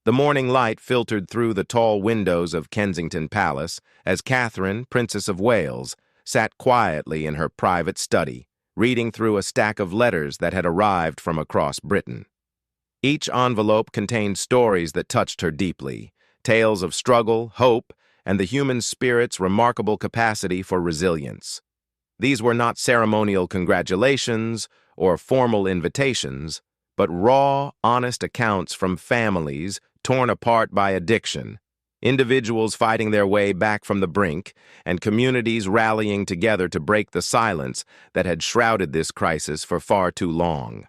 The morning light filtered through the tall windows of Kensington Palace as Catherine, Princess of Wales, sat quietly in her private study, reading through a stack of letters that had arrived from across Britain. Each envelope contained stories that touched her deeply, tales of struggle, hope, and the human spirit's remarkable capacity for resilience. These were not ceremonial congratulations or formal invitations, but raw, honest accounts from families torn apart by addiction, individuals fighting their way back from the brink, and communities rallying together to break the silence that had shrouded this crisis for far too long.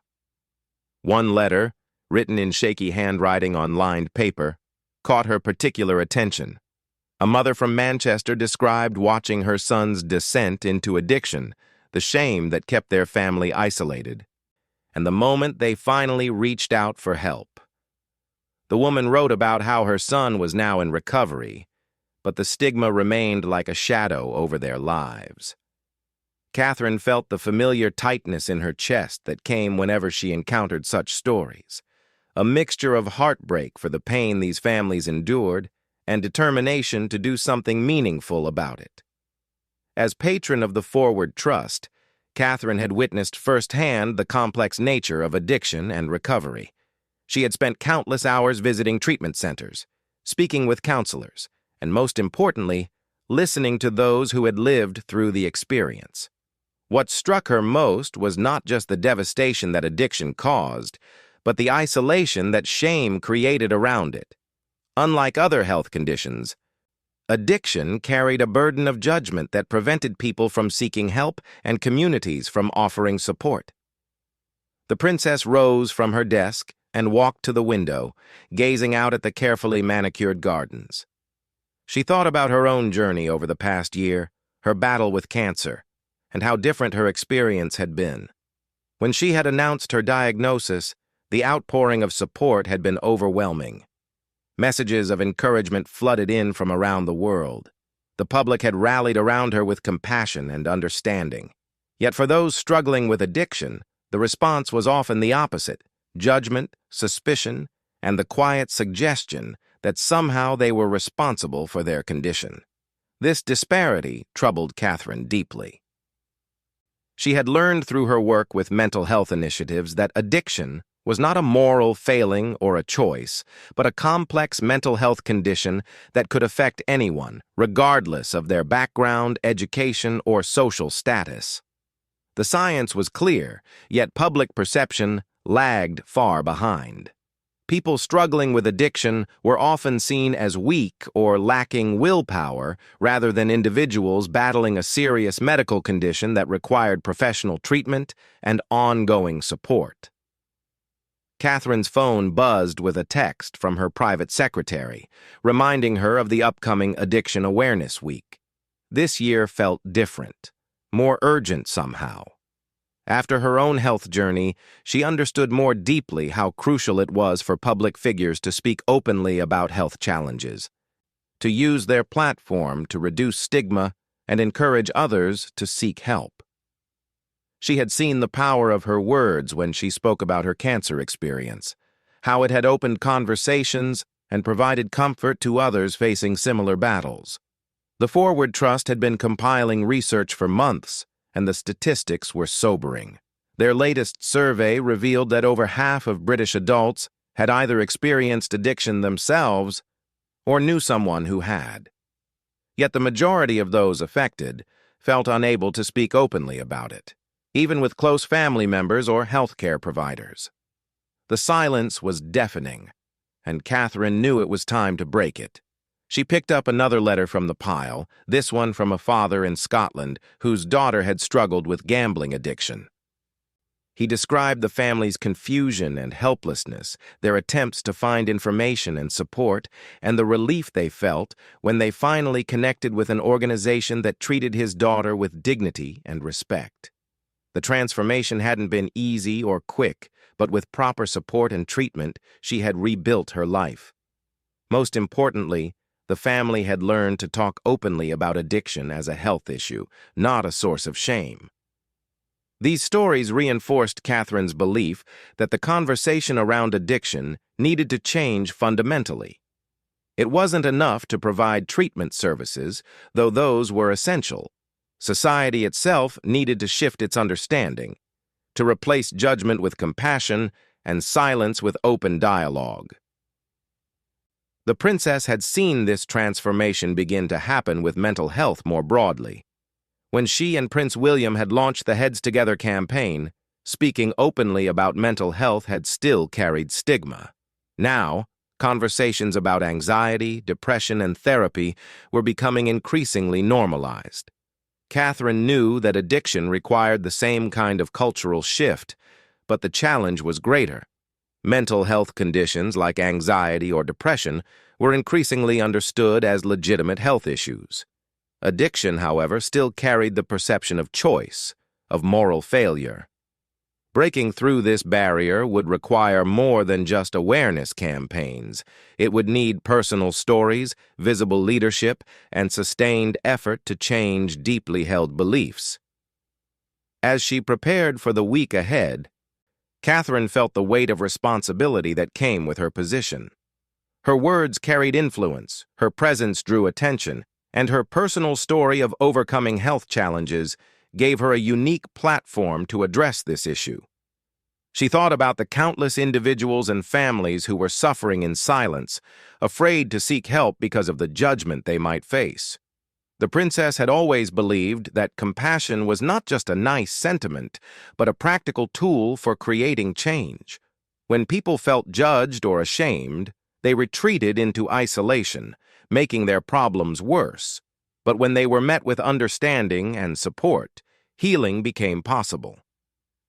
One letter, written in shaky handwriting on lined paper, caught her particular attention. A mother from Manchester described watching her son's descent into addiction, the shame that kept their family isolated, and the moment they finally reached out for help. The woman wrote about how her son was now in recovery, but the stigma remained like a shadow over their lives. Catherine felt the familiar tightness in her chest that came whenever she encountered such stories, a mixture of heartbreak for the pain these families endured and determination to do something meaningful about it. As patron of the Forward Trust, Catherine had witnessed firsthand the complex nature of addiction and recovery. She had spent countless hours visiting treatment centers, speaking with counselors, and most importantly, listening to those who had lived through the experience. What struck her most was not just the devastation that addiction caused, but the isolation that shame created around it. Unlike other health conditions, addiction carried a burden of judgment that prevented people from seeking help and communities from offering support. The princess rose from her desk and walked to the window, gazing out at the carefully manicured gardens. She thought about her own journey over the past year, her battle with cancer, and how different her experience had been. When she had announced her diagnosis, the outpouring of support had been overwhelming. Messages of encouragement flooded in from around the world. The public had rallied around her with compassion and understanding. Yet for those struggling with addiction, the response was often the opposite: judgment, suspicion, and the quiet suggestion that somehow they were responsible for their condition. This disparity troubled Catherine deeply. She had learned through her work with mental health initiatives that addiction was not a moral failing or a choice, but a complex mental health condition that could affect anyone, regardless of their background, education, or social status. The science was clear, yet public perception lagged far behind. People struggling with addiction were often seen as weak or lacking willpower rather than individuals battling a serious medical condition that required professional treatment and ongoing support. Catherine's phone buzzed with a text from her private secretary, reminding her of the upcoming Addiction Awareness Week. This year felt different, more urgent somehow. After her own health journey, she understood more deeply how crucial it was for public figures to speak openly about health challenges, to use their platform to reduce stigma and encourage others to seek help. She had seen the power of her words when she spoke about her cancer experience, how it had opened conversations and provided comfort to others facing similar battles. The Forward Trust had been compiling research for months, and the statistics were sobering. Their latest survey revealed that over half of British adults had either experienced addiction themselves or knew someone who had. Yet the majority of those affected felt unable to speak openly about it, even with close family members or healthcare providers. The silence was deafening, and Catherine knew it was time to break it. She picked up another letter from the pile, this one from a father in Scotland whose daughter had struggled with gambling addiction. He described the family's confusion and helplessness, their attempts to find information and support, and the relief they felt when they finally connected with an organization that treated his daughter with dignity and respect. The transformation hadn't been easy or quick, but with proper support and treatment, she had rebuilt her life. Most importantly, the family had learned to talk openly about addiction as a health issue, not a source of shame. These stories reinforced Catherine's belief that the conversation around addiction needed to change fundamentally. It wasn't enough to provide treatment services, though those were essential. Society itself needed to shift its understanding, to replace judgment with compassion and silence with open dialogue. The princess had seen this transformation begin to happen with mental health more broadly. When she and Prince William had launched the Heads Together campaign, speaking openly about mental health had still carried stigma. Now, conversations about anxiety, depression, and therapy were becoming increasingly normalized. Catherine knew that addiction required the same kind of cultural shift, but the challenge was greater. Mental health conditions like anxiety or depression were increasingly understood as legitimate health issues. Addiction, however, still carried the perception of choice, of moral failure. Breaking through this barrier would require more than just awareness campaigns. It would need personal stories, visible leadership, and sustained effort to change deeply held beliefs. As she prepared for the week ahead, Catherine felt the weight of responsibility that came with her position. Her words carried influence, her presence drew attention, and her personal story of overcoming health challenges gave her a unique platform to address this issue. She thought about the countless individuals and families who were suffering in silence, afraid to seek help because of the judgment they might face. The princess had always believed that compassion was not just a nice sentiment, but a practical tool for creating change. When people felt judged or ashamed, they retreated into isolation, making their problems worse. But when they were met with understanding and support, healing became possible.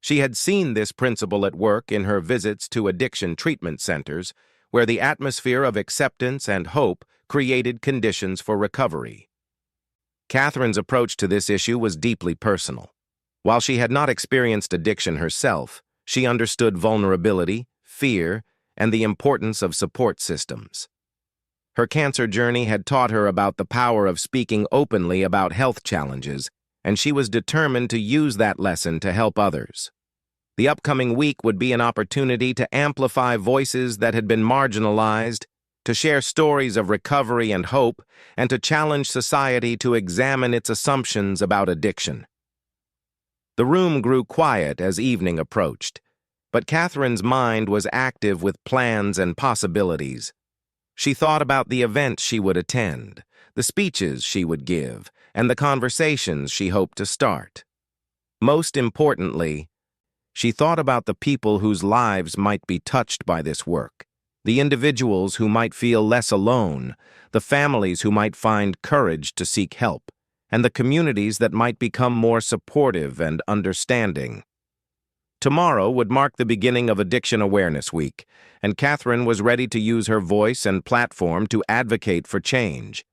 She had seen this principle at work in her visits to addiction treatment centers, where the atmosphere of acceptance and hope created conditions for recovery. Catherine's approach to this issue was deeply personal. While she had not experienced addiction herself, she understood vulnerability, fear, and the importance of support systems. Her cancer journey had taught her about the power of speaking openly about health challenges, and she was determined to use that lesson to help others. The upcoming week would be an opportunity to amplify voices that had been marginalized, to share stories of recovery and hope, and to challenge society to examine its assumptions about addiction. The room grew quiet as evening approached, but Catherine's mind was active with plans and possibilities. She thought about the events she would attend, the speeches she would give, and the conversations she hoped to start. Most importantly, she thought about the people whose lives might be touched by this work, the individuals who might feel less alone, the families who might find courage to seek help, and the communities that might become more supportive and understanding. Tomorrow would mark the beginning of Addiction Awareness Week, and Catherine was ready to use her voice and platform to advocate for change.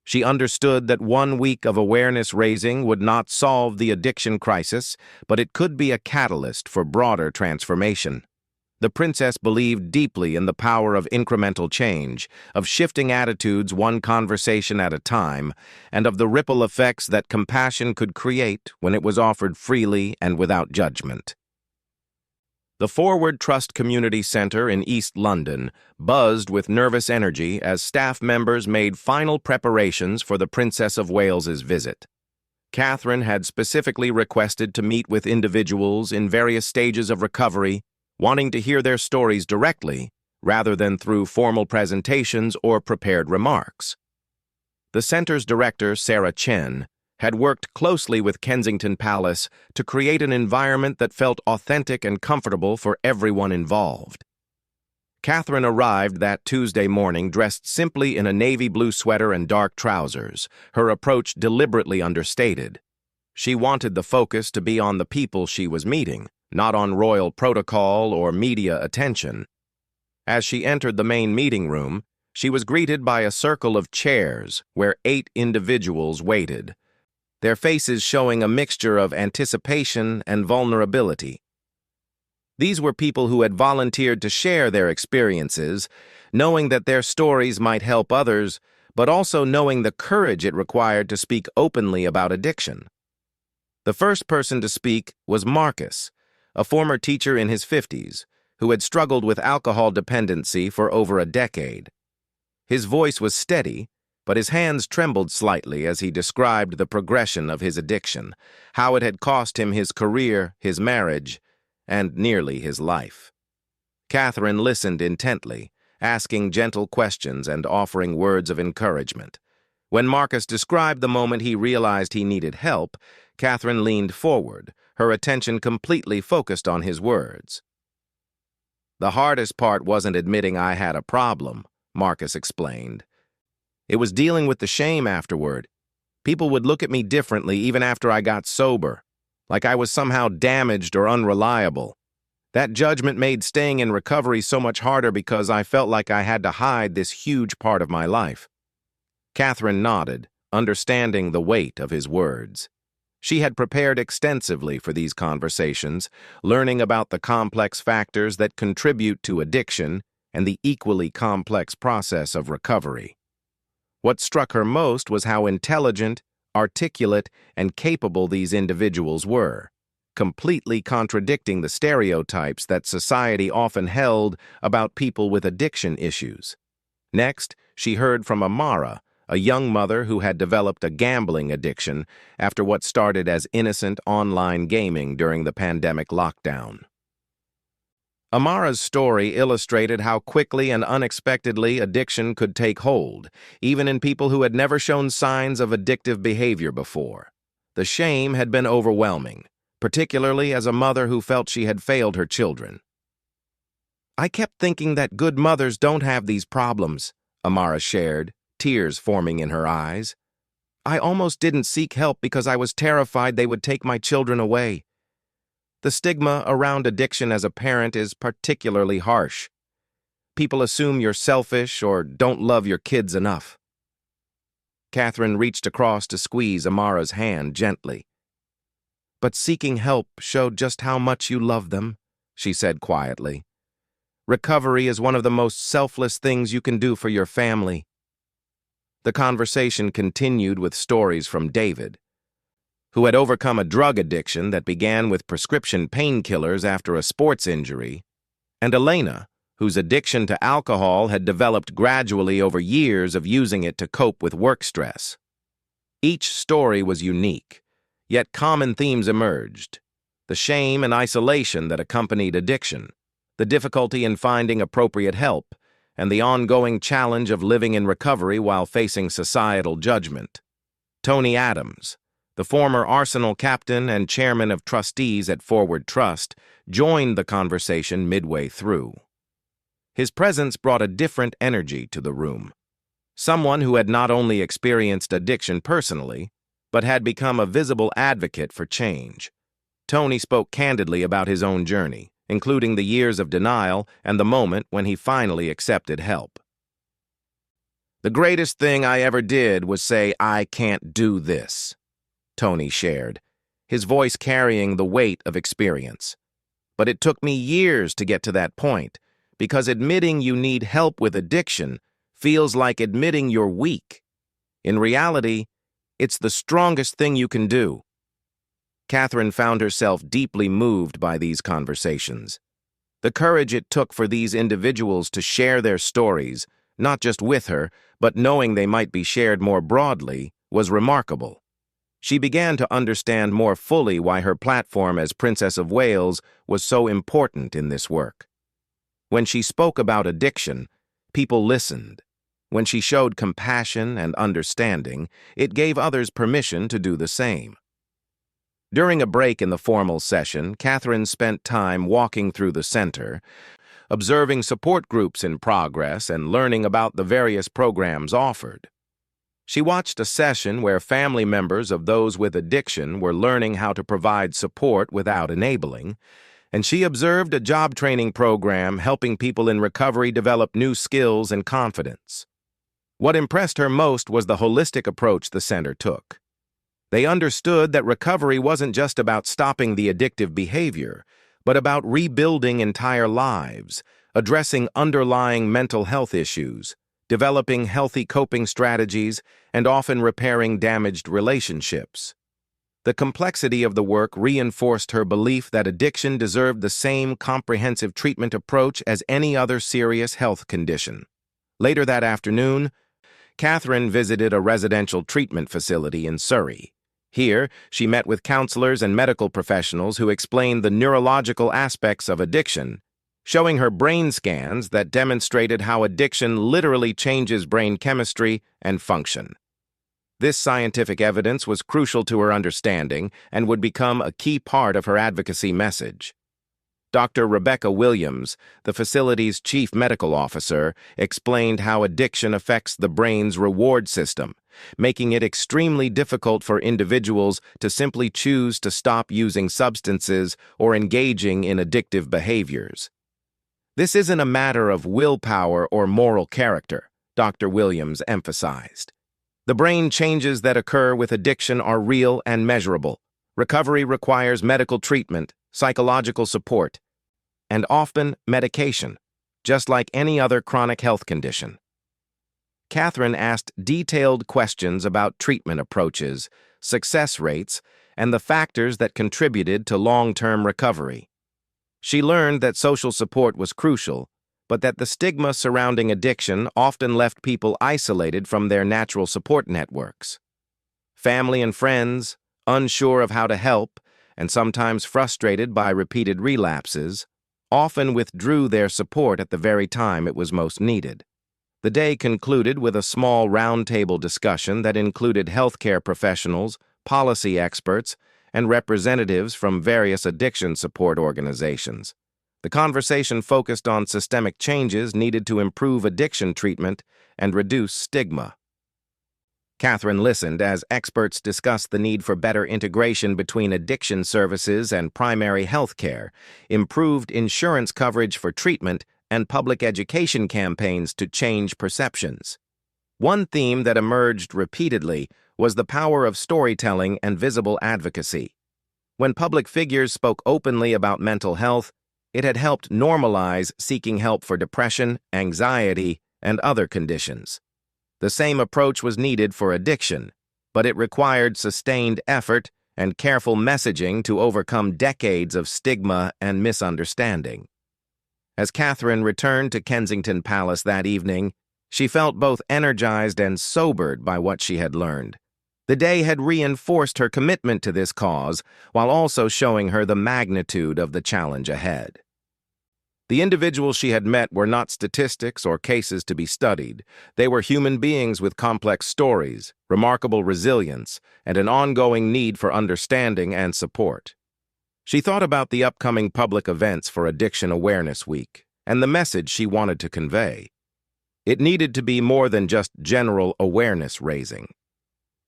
She understood that 1 week of awareness raising would not solve the addiction crisis, but it could be a catalyst for broader transformation. The princess believed deeply in the power of incremental change, of shifting attitudes one conversation at a time, and of the ripple effects that compassion could create when it was offered freely and without judgment. The Forward Trust Community Center in East London buzzed with nervous energy as staff members made final preparations for the Princess of Wales's visit. Catherine had specifically requested to meet with individuals in various stages of recovery, wanting to hear their stories directly, rather than through formal presentations or prepared remarks. The center's director, Sarah Chen, had worked closely with Kensington Palace to create an environment that felt authentic and comfortable for everyone involved. Catherine arrived that Tuesday morning dressed simply in a navy blue sweater and dark trousers, her approach deliberately understated. She wanted the focus to be on the people she was meeting, not on royal protocol or media attention. As she entered the main meeting room, she was greeted by a circle of chairs where 8 individuals waited, their faces showing a mixture of anticipation and vulnerability. These were people who had volunteered to share their experiences, knowing that their stories might help others, but also knowing the courage it required to speak openly about addiction. The first person to speak was Marcus, a former teacher in his 50s, who had struggled with alcohol dependency for over a decade. His voice was steady, but his hands trembled slightly as he described the progression of his addiction, how it had cost him his career, his marriage, and nearly his life. Catherine listened intently, asking gentle questions and offering words of encouragement. When Marcus described the moment he realized he needed help, Catherine leaned forward, her attention completely focused on his words. "The hardest part wasn't admitting I had a problem," Marcus explained. "It was dealing with the shame afterward. People would look at me differently even after I got sober, like I was somehow damaged or unreliable. That judgment made staying in recovery so much harder because I felt like I had to hide this huge part of my life." Catherine nodded, understanding the weight of his words. She had prepared extensively for these conversations, learning about the complex factors that contribute to addiction and the equally complex process of recovery. What struck her most was how intelligent, articulate, and capable these individuals were, completely contradicting the stereotypes that society often held about people with addiction issues. Next, she heard from Amara, a young mother who had developed a gambling addiction after what started as innocent online gaming during the pandemic lockdown. Amara's story illustrated how quickly and unexpectedly addiction could take hold, even in people who had never shown signs of addictive behavior before. The shame had been overwhelming, particularly as a mother who felt she had failed her children. "I kept thinking that good mothers don't have these problems," Amara shared, tears forming in her eyes. "I almost didn't seek help because I was terrified they would take my children away. The stigma around addiction as a parent is particularly harsh. People assume you're selfish or don't love your kids enough." Catherine reached across to squeeze Amara's hand gently. "But seeking help showed just how much you love them," she said quietly. "Recovery is one of the most selfless things you can do for your family." The conversation continued with stories from David, who had overcome a drug addiction that began with prescription painkillers after a sports injury, and Elena, whose addiction to alcohol had developed gradually over years of using it to cope with work stress. Each story was unique, yet common themes emerged: the shame and isolation that accompanied addiction, the difficulty in finding appropriate help, and the ongoing challenge of living in recovery while facing societal judgment. Tony Adams, the former Arsenal captain and chairman of trustees at Forward Trust, joined the conversation midway through. His presence brought a different energy to the room. Someone who had not only experienced addiction personally, but had become a visible advocate for change. Tony spoke candidly about his own journey, including the years of denial and the moment when he finally accepted help. "The greatest thing I ever did was say, 'I can't do this,'" Tony shared, his voice carrying the weight of experience. "But it took me years to get to that point, because admitting you need help with addiction feels like admitting you're weak. In reality, it's the strongest thing you can do." Catherine found herself deeply moved by these conversations. The courage it took for these individuals to share their stories, not just with her, but knowing they might be shared more broadly, was remarkable. She began to understand more fully why her platform as Princess of Wales was so important in this work. When she spoke about addiction, people listened. When she showed compassion and understanding, it gave others permission to do the same. During a break in the formal session, Catherine spent time walking through the center, observing support groups in progress and learning about the various programs offered. She watched a session where family members of those with addiction were learning how to provide support without enabling, and she observed a job training program helping people in recovery develop new skills and confidence. What impressed her most was the holistic approach the center took. They understood that recovery wasn't just about stopping the addictive behavior, but about rebuilding entire lives, addressing underlying mental health issues, developing healthy coping strategies, and often repairing damaged relationships. The complexity of the work reinforced her belief that addiction deserved the same comprehensive treatment approach as any other serious health condition. Later that afternoon, Catherine visited a residential treatment facility in Surrey. Here, she met with counselors and medical professionals who explained the neurological aspects of addiction, showing her brain scans that demonstrated how addiction literally changes brain chemistry and function. This scientific evidence was crucial to her understanding and would become a key part of her advocacy message. Dr. Rebecca Williams, the facility's chief medical officer, explained how addiction affects the brain's reward system, making it extremely difficult for individuals to simply choose to stop using substances or engaging in addictive behaviors. This isn't a matter of willpower or moral character, Dr. Williams emphasized. The brain changes that occur with addiction are real and measurable. Recovery requires medical treatment, psychological support, and often medication, just like any other chronic health condition. Catherine asked detailed questions about treatment approaches, success rates, and the factors that contributed to long-term recovery. She learned that social support was crucial, but that the stigma surrounding addiction often left people isolated from their natural support networks. Family and friends, unsure of how to help, and sometimes frustrated by repeated relapses, often withdrew their support at the very time it was most needed. The day concluded with a small roundtable discussion that included healthcare professionals, policy experts, and representatives from various addiction support organizations. The conversation focused on systemic changes needed to improve addiction treatment and reduce stigma. Catherine listened as experts discussed the need for better integration between addiction services and primary health care, improved insurance coverage for treatment, and public education campaigns to change perceptions. One theme that emerged repeatedly was the power of storytelling and visible advocacy. When public figures spoke openly about mental health, it had helped normalize seeking help for depression, anxiety, and other conditions. The same approach was needed for addiction, but it required sustained effort and careful messaging to overcome decades of stigma and misunderstanding. As Catherine returned to Kensington Palace that evening, she felt both energized and sobered by what she had learned. The day had reinforced her commitment to this cause, while also showing her the magnitude of the challenge ahead. The individuals she had met were not statistics or cases to be studied. They were human beings with complex stories, remarkable resilience, and an ongoing need for understanding and support. She thought about the upcoming public events for Addiction Awareness Week and the message she wanted to convey. It needed to be more than just general awareness raising.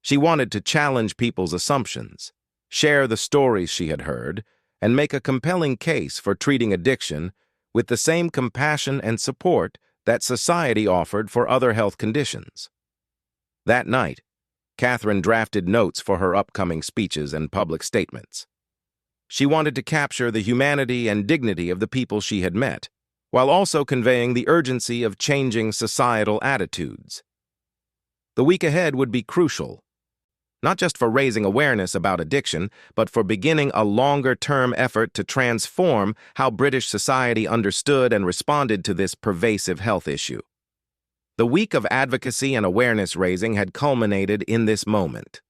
She wanted to challenge people's assumptions, share the stories she had heard, and make a compelling case for treating addiction with the same compassion and support that society offered for other health conditions. That night, Catherine drafted notes for her upcoming speeches and public statements. She wanted to capture the humanity and dignity of the people she had met, while also conveying the urgency of changing societal attitudes. The week ahead would be crucial, not just for raising awareness about addiction, but for beginning a longer-term effort to transform how British society understood and responded to this pervasive health issue. The week of advocacy and awareness raising had culminated in this moment.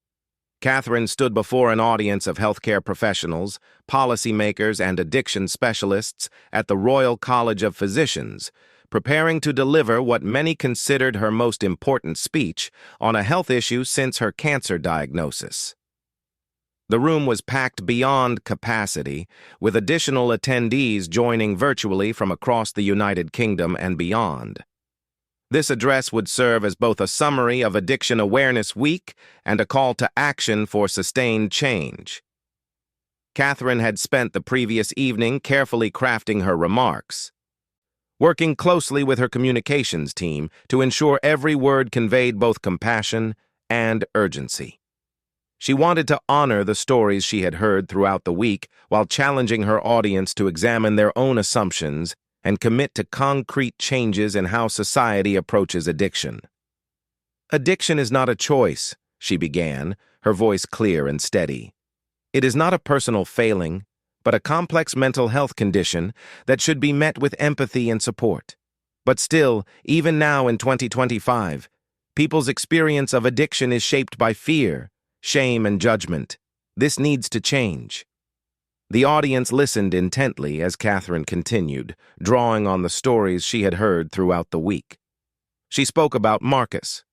Catherine stood before an audience of healthcare professionals, policymakers, and addiction specialists at the Royal College of Physicians, preparing to deliver what many considered her most important speech on a health issue since her cancer diagnosis. The room was packed beyond capacity, with additional attendees joining virtually from across the United Kingdom and beyond. This address would serve as both a summary of Addiction Awareness Week and a call to action for sustained change. Catherine had spent the previous evening carefully crafting her remarks, working closely with her communications team to ensure every word conveyed both compassion and urgency. She wanted to honor the stories she had heard throughout the week while challenging her audience to examine their own assumptions and commit to concrete changes in how society approaches addiction. "Addiction is not a choice," she began, her voice clear and steady. It is not a personal failing, but a complex mental health condition that should be met with empathy and support. But still, even now in 2025, people's experience of addiction is shaped by fear, shame, and judgment. This needs to change. The audience listened intently as Catherine continued, drawing on the stories she had heard throughout the week. She spoke about Marcus,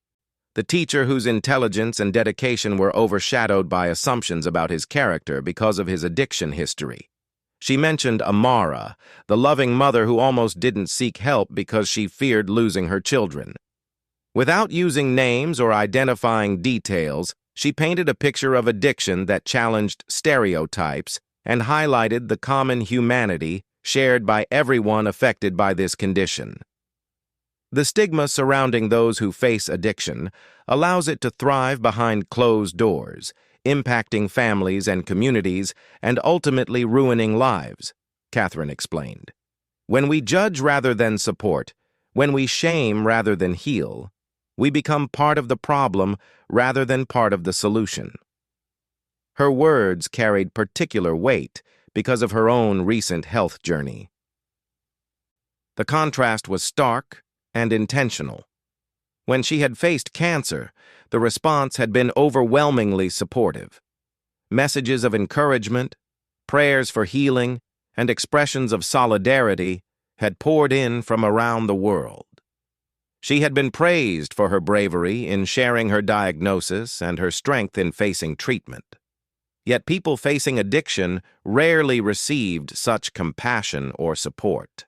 the teacher whose intelligence and dedication were overshadowed by assumptions about his character because of his addiction history. She mentioned Amara, the loving mother who almost didn't seek help because she feared losing her children. Without using names or identifying details, she painted a picture of addiction that challenged stereotypes and highlighted the common humanity shared by everyone affected by this condition. The stigma surrounding those who face addiction allows it to thrive behind closed doors, impacting families and communities and ultimately ruining lives, Catherine explained. When we judge rather than support, when we shame rather than heal, we become part of the problem rather than part of the solution. Her words carried particular weight because of her own recent health journey. The contrast was stark and intentional. When she had faced cancer, the response had been overwhelmingly supportive. Messages of encouragement, prayers for healing, and expressions of solidarity had poured in from around the world. She had been praised for her bravery in sharing her diagnosis and her strength in facing treatment. Yet people facing addiction rarely received such compassion or support.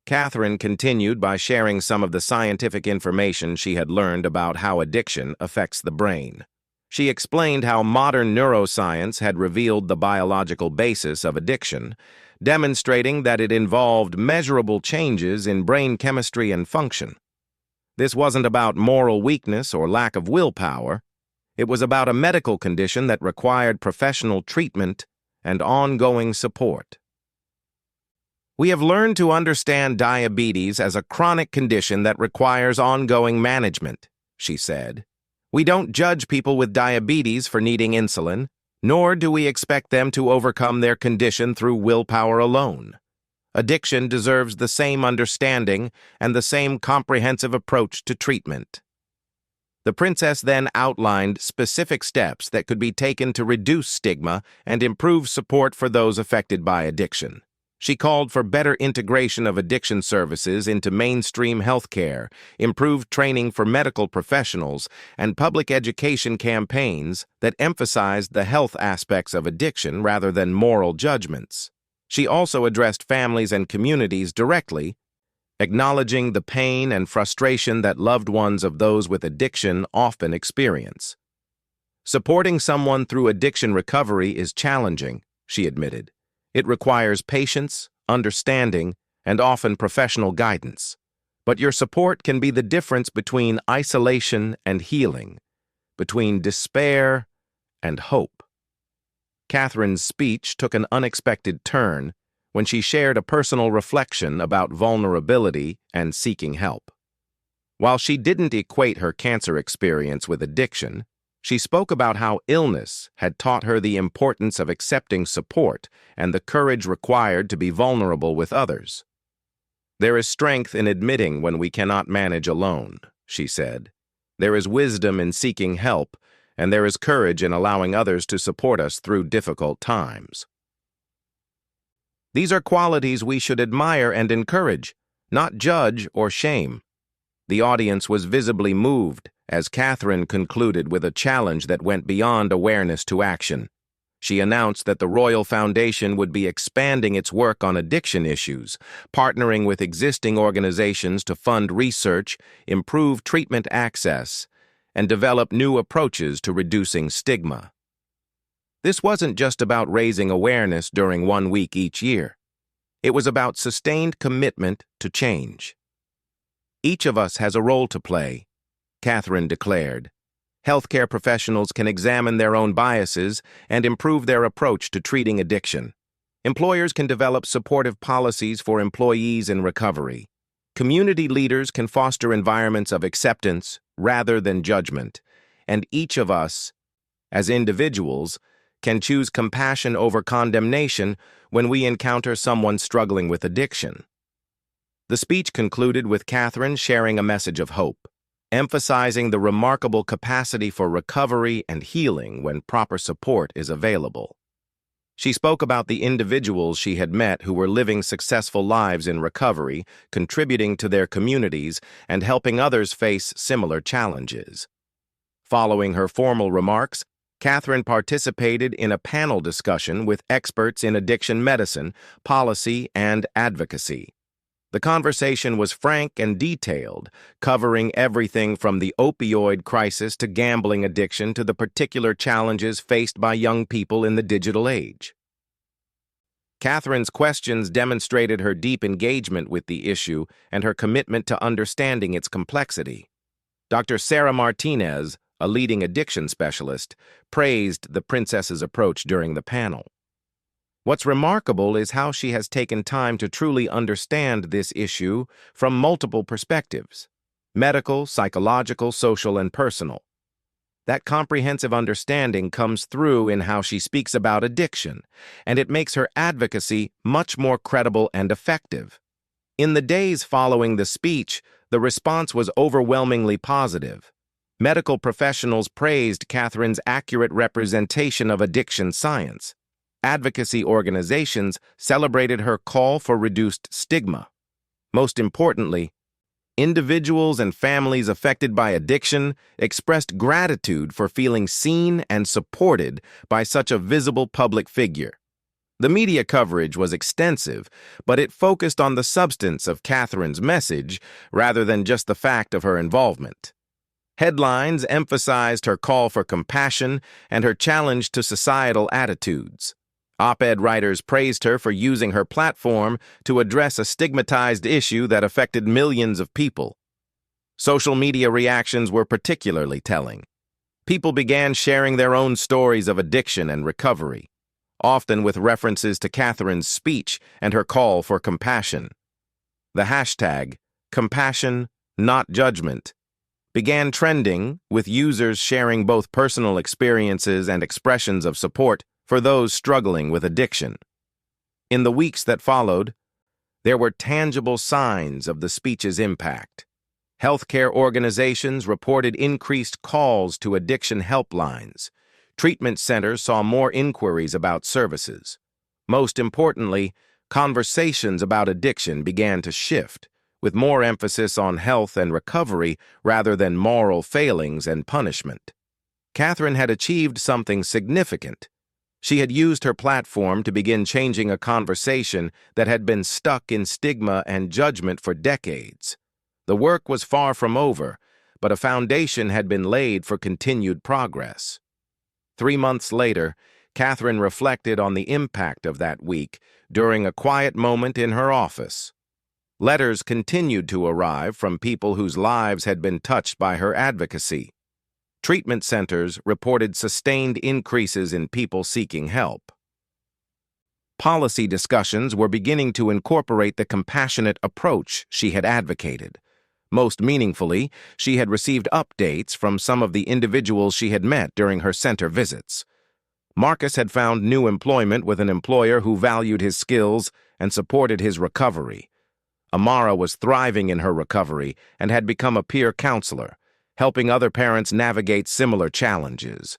Catherine continued by sharing some of the scientific information she had learned about how addiction affects the brain. She explained how modern neuroscience had revealed the biological basis of addiction, demonstrating that it involved measurable changes in brain chemistry and function. This wasn't about moral weakness or lack of willpower. It was about a medical condition that required professional treatment and ongoing support. We have learned to understand diabetes as a chronic condition that requires ongoing management, she said. We don't judge people with diabetes for needing insulin, nor do we expect them to overcome their condition through willpower alone. Addiction deserves the same understanding and the same comprehensive approach to treatment. The princess then outlined specific steps that could be taken to reduce stigma and improve support for those affected by addiction. She called for better integration of addiction services into mainstream healthcare, improved training for medical professionals, and public education campaigns that emphasized the health aspects of addiction rather than moral judgments. She also addressed families and communities directly, acknowledging the pain and frustration that loved ones of those with addiction often experience. Supporting someone through addiction recovery is challenging, she admitted. It requires patience, understanding, and often professional guidance. But your support can be the difference between isolation and healing, between despair and hope. Catherine's speech took an unexpected turn when she shared a personal reflection about vulnerability and seeking help. While she didn't equate her cancer experience with addiction, she spoke about how illness had taught her the importance of accepting support and the courage required to be vulnerable with others. There is strength in admitting when we cannot manage alone, she said. There is wisdom in seeking help, and there is courage in allowing others to support us through difficult times. These are qualities we should admire and encourage, not judge or shame. The audience was visibly moved as Catherine concluded with a challenge that went beyond awareness to action. She announced that the Royal Foundation would be expanding its work on addiction issues, partnering with existing organizations to fund research, improve treatment access, and develop new approaches to reducing stigma. This wasn't just about raising awareness during 1 week each year. It was about sustained commitment to change. Each of us has a role to play, Catherine declared. Healthcare professionals can examine their own biases and improve their approach to treating addiction. Employers can develop supportive policies for employees in recovery. Community leaders can foster environments of acceptance rather than judgment. And each of us, as individuals, can choose compassion over condemnation when we encounter someone struggling with addiction. The speech concluded with Catherine sharing a message of hope, emphasizing the remarkable capacity for recovery and healing when proper support is available. She spoke about the individuals she had met who were living successful lives in recovery, contributing to their communities, and helping others face similar challenges. Following her formal remarks, Catherine participated in a panel discussion with experts in addiction medicine, policy, and advocacy. The conversation was frank and detailed, covering everything from the opioid crisis to gambling addiction to the particular challenges faced by young people in the digital age. Catherine's questions demonstrated her deep engagement with the issue and her commitment to understanding its complexity. Dr. Sarah Martinez, a leading addiction specialist, praised the princess's approach during the panel. What's remarkable is how she has taken time to truly understand this issue from multiple perspectives: medical, psychological, social, and personal. That comprehensive understanding comes through in how she speaks about addiction, and it makes her advocacy much more credible and effective. In the days following the speech, the response was overwhelmingly positive. Medical professionals praised Catherine's accurate representation of addiction science. Advocacy organizations celebrated her call for reduced stigma. Most importantly, individuals and families affected by addiction expressed gratitude for feeling seen and supported by such a visible public figure. The media coverage was extensive, but it focused on the substance of Catherine's message rather than just the fact of her involvement. Headlines emphasized her call for compassion and her challenge to societal attitudes. Op-ed writers praised her for using her platform to address a stigmatized issue that affected millions of people. Social media reactions were particularly telling. People began sharing their own stories of addiction and recovery, often with references to Catherine's speech and her call for compassion. The hashtag, compassion, not judgment, began trending, with users sharing both personal experiences and expressions of support for those struggling with addiction. In the weeks that followed, there were tangible signs of the speech's impact. Healthcare organizations reported increased calls to addiction helplines. Treatment centers saw more inquiries about services. Most importantly, conversations about addiction began to shift, with more emphasis on health and recovery rather than moral failings and punishment. Catherine had achieved something significant. She had used her platform to begin changing a conversation that had been stuck in stigma and judgment for decades. The work was far from over, but a foundation had been laid for continued progress. 3 months later, Catherine reflected on the impact of that week during a quiet moment in her office. Letters continued to arrive from people whose lives had been touched by her advocacy. Treatment centers reported sustained increases in people seeking help. Policy discussions were beginning to incorporate the compassionate approach she had advocated. Most meaningfully, she had received updates from some of the individuals she had met during her center visits. Marcus had found new employment with an employer who valued his skills and supported his recovery. Amara was thriving in her recovery and had become a peer counselor, helping other parents navigate similar challenges.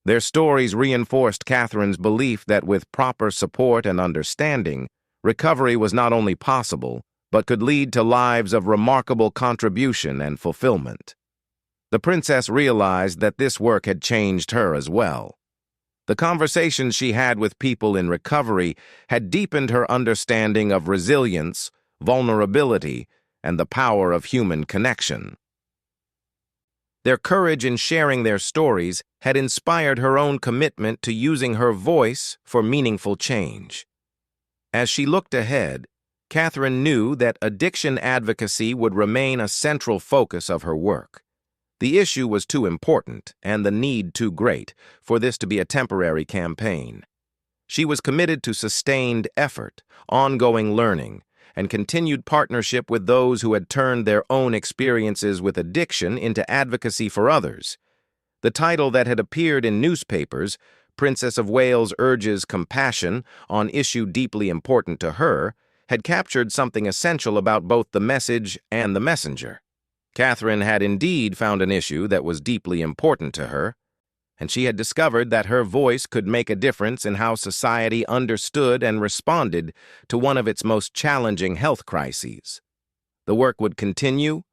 Their stories reinforced Catherine's belief that with proper support and understanding, recovery was not only possible, but could lead to lives of remarkable contribution and fulfillment. The princess realized that this work had changed her as well. The conversations she had with people in recovery had deepened her understanding of resilience, vulnerability, and the power of human connection. Their courage in sharing their stories had inspired her own commitment to using her voice for meaningful change. As she looked ahead, Catherine knew that addiction advocacy would remain a central focus of her work. The issue was too important and the need too great for this to be a temporary campaign. She was committed to sustained effort, ongoing learning, and continued partnership with those who had turned their own experiences with addiction into advocacy for others. The title that had appeared in newspapers, Princess of Wales urges compassion on issue deeply important to her, had captured something essential about both the message and the messenger. Catherine had indeed found an issue that was deeply important to her, and she had discovered that her voice could make a difference in how society understood and responded to one of its most challenging health crises. The work would continue,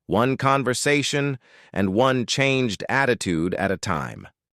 one conversation and one changed attitude at a time.